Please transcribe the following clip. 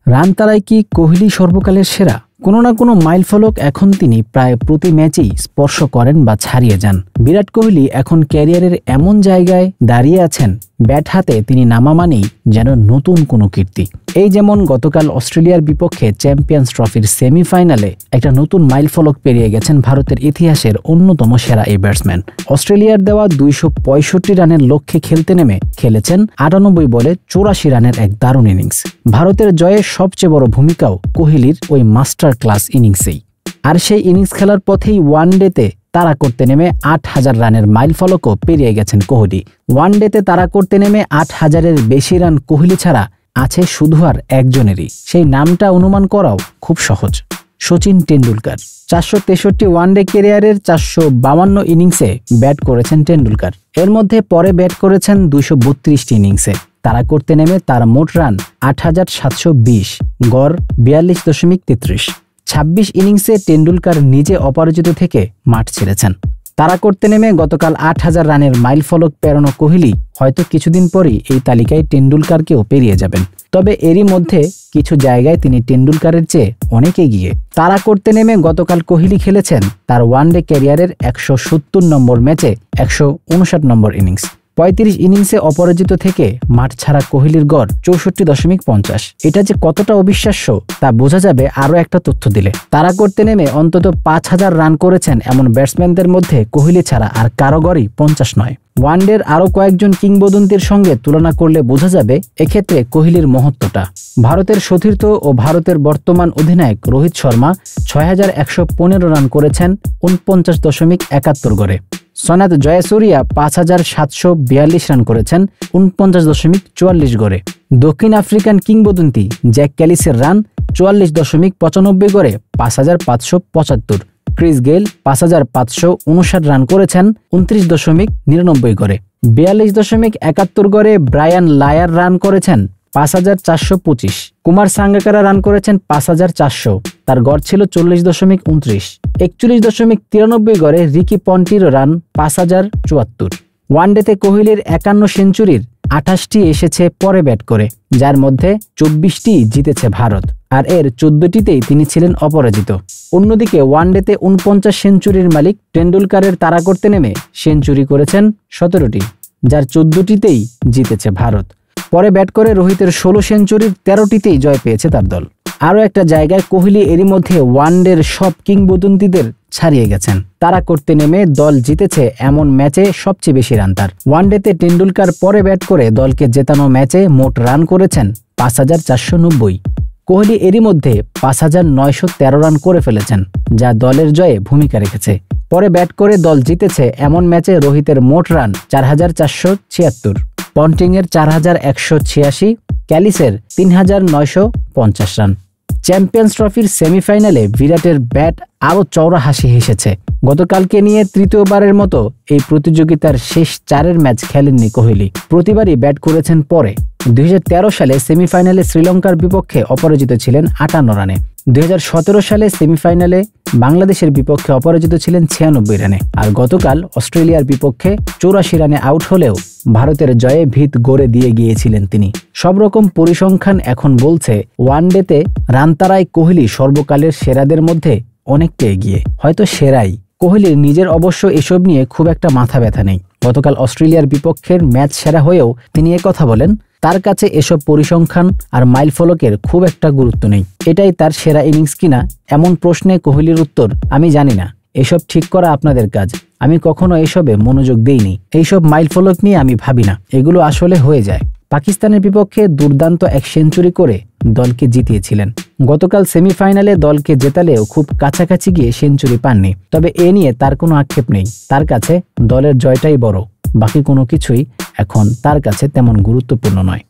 Run তাড়ায় কি কোহলি সর্বকালের সেরা? কোনো না কোনো মাইলফলক এখন তিনি প্রায় প্রতি ম্যাচেই স্পর্শ করেন বা ছাড়িয়ে যান। বিরাট কোহলি এখন ক্যারিয়ারের এমন জায়গায় দাঁড়িয়ে আছেন, ব্যাট হাতে তিনি নামা মানেই যেন নতুন কোনো কীর্তি। এই যেমন গতকাল অস্ট্রেলিয়ার বিপক্ষে চ্যাম্পিয়ন্স ট্রফির সেমিফাইনালে একটা নতুন মাইলফলক পেরিয়ে গেছেন ভারতের ইতিহাসের অন্যতম সেরা এই ব্যাটসম্যান। অস্ট্রেলিয়ার দেওয়া 265 রানের লক্ষ্যে খেলতে নেমে খেলেছেন 98 বলে 84 রানের এক দারুণ ইনিংস। ভারতের জয়ে সবচেয়ে বড় ভূমিকাও কোহলির ওই মাস্টার ক্লাস ইনিংসেই। আর সেই ইনিংস খেলার পথেই ওয়ানডেতে তাড়া করতে নেমে 8000 রানের মাইলফলকও পেরিয়ে গেছেন কোহলি। ওয়ানডেতে তাড়া করতে নেমে 8000-এর বেশি রান কোহলি ছাড়া আছে শুধু আর একজনেরই। সেই নামটা অনুমান করাও খুব সহজ, সচিন টেন্ডুলকার। 463 ওয়ানডে ক্যারিয়ারের 452 ইনিংসে ব্যাট করেছেন টেন্ডুলকার। এর মধ্যে পরে ব্যাট করেছেন 232টি ইনিংসে। তাড়া করতে নেমে তার মোট রান 8720, গড় 42.33। 26 ইনিংসে টেন্ডুলকার নিজে অপরাজিত থেকে মাঠ ছেড়েছেন। তাড়া করতে নেমে গতকাল 8000 রানের মাইলফলক পেরোনো কোহলি হয়তো কিছুদিন পরই এই তালিকায় টেন্ডুলকারকেও পেরিয়ে যাবেন। তবে এরই মধ্যে কিছু জায়গায় তিনি টেন্ডুলকারের চেয়ে অনেক এগিয়ে। তাড়া করতে নেমে গতকাল কোহলি খেলেছেন তার ওয়ানডে ক্যারিয়ারের 170 নম্বর ম্যাচে 159 নম্বর ইনিংস। 35 ইনিংসে অপরাজিত থেকে মাঠ ছাড়া কোহলির গড় 64.50। এটা যে কতটা অবিশ্বাস্য তা বোঝা যাবে আরও একটা তথ্য দিলে। তাড়া করতে নেমে অন্তত 5000 রান করেছেন এমন ব্যাটসম্যানদের মধ্যে কোহলি ছাড়া আর কারো গড়ই 50 নয়। ওয়ানডের আরও কয়েকজন কিংবদন্তির সঙ্গে তুলনা করলে বোঝা যাবে এক্ষেত্রে কোহলির মহত্বটা। ভারতের সতীর্থ ও ভারতের বর্তমান অধিনায়ক রোহিত শর্মা 6115 রান করেছেন 49.71 গড়ে। সনাত জয়াসুরিয়া 5742 রান করেছেন 49.44 গড়ে। দক্ষিণ আফ্রিকান কিংবদন্তি জ্যাক ক্যালিসের রান 44.95 গড়ে 5575। ক্রিস গেল 5559 রান করেছেন 29.99 গড়ে। 42.71 গড়ে ব্রায়ান লায়ার রান করেছেন 5425। কুমার সাঙ্গাকারা রান করেছেন 5400, তার গড় ছিল 40.29। 41.93 গড়ে রিকি পন্টির রান 5074। ওয়ানডেতে কোহলির 51 সেঞ্চুরির 28টি এসেছে পরে ব্যাট করে, যার মধ্যে 24টি জিতেছে ভারত, আর এর 14টিতেই তিনি ছিলেন অপরাজিত। অন্যদিকে ওয়ানডেতে 49 সেঞ্চুরির মালিক টেন্ডুলকারের তাড়া করতে নেমে সেঞ্চুরি করেছেন 17টি, যার 14টিতেই জিতেছে ভারত। পরে ব্যাট করে রোহিতের 16 সেঞ্চুরির 13টিতেই জয় পেয়েছে তার দল। আরও একটা জায়গায় কোহলি এরই মধ্যে ওয়ানডের সব কিংবদন্তিদের ছাড়িয়ে গেছেন। তাড়া করতে নেমে দল জিতেছে এমন ম্যাচে সবচেয়ে বেশি রান তার। ওয়ানডেতে টেন্ডুলকার পরে ব্যাট করে দলকে জেতানো ম্যাচে মোট রান করেছেন 5490। কোহলি এরই মধ্যে 5913 রান করে ফেলেছেন, যা দলের জয়ে ভূমিকা রেখেছে। পরে ব্যাট করে দল জিতেছে এমন ম্যাচে রোহিতের মোট রান 4476, পন্টিংয়ের 4186, ক্যালিসের 3950 রান। চ্যাম্পিয়ন্স ট্রফির সেমিফাইনালে বিরাটের ব্যাট আরও চওড়া হাসি হেসেছে। গতকালকে নিয়ে তৃতীয়বারের মতো এই প্রতিযোগিতার শেষ 4 ম্যাচ খেলেননি কোহলি, প্রতিবারই ব্যাট করেছেন পরে। 2013 সালে সেমিফাইনালে শ্রীলঙ্কার বিপক্ষে অপরাজিত ছিলেন 58 রানে। 2017 সালে সেমিফাইনালে বাংলাদেশের বিপক্ষে অপরাজিত ছিলেন 96 রানে। আর গতকাল অস্ট্রেলিয়ার বিপক্ষে 84 রানে আউট হলেও ভারতের জয়ে ভিত গড়ে দিয়ে গিয়েছিলেন তিনি। সব রকম পরিসংখ্যান এখন বলছে ওয়ানডেতে রান তাড়ায় কোহলি সর্বকালের সেরাদের মধ্যে অনেকটা এগিয়ে, হয়তো সেরাই। কোহলির নিজের অবশ্য এসব নিয়ে খুব একটা মাথা ব্যথা নেই। গতকাল অস্ট্রেলিয়ার বিপক্ষের ম্যাচ সেরা হয়েও তিনি কথা বলেন, তার কাছে এসব পরিসংখ্যান আর মাইলফলকের খুব একটা গুরুত্ব নেই। এটাই তার সেরা ইনিংস কিনা এমন প্রশ্নে কোহলির উত্তর, আমি জানি না, এসব ঠিক করা আপনাদের কাজ। আমি কখনো এসবে মনোযোগ দেইনি, এইসব মাইলফলক নিয়ে আমি ভাবি না, এগুলো আসলে হয়ে যায়। পাকিস্তানের বিপক্ষে দুর্দান্ত এক সেঞ্চুরি করে দলকে জিতিয়েছিলেন। গতকাল সেমিফাইনালে দলকে জেতালেও খুব কাছাকাছি গিয়ে সেঞ্চুরি পাননি। তবে এ নিয়ে তার কোনো আক্ষেপ নেই, তার কাছে দলের জয়টাই বড়, বাকি কোনো কিছুই এখন তার কাছে তেমন গুরুত্বপূর্ণ নয়।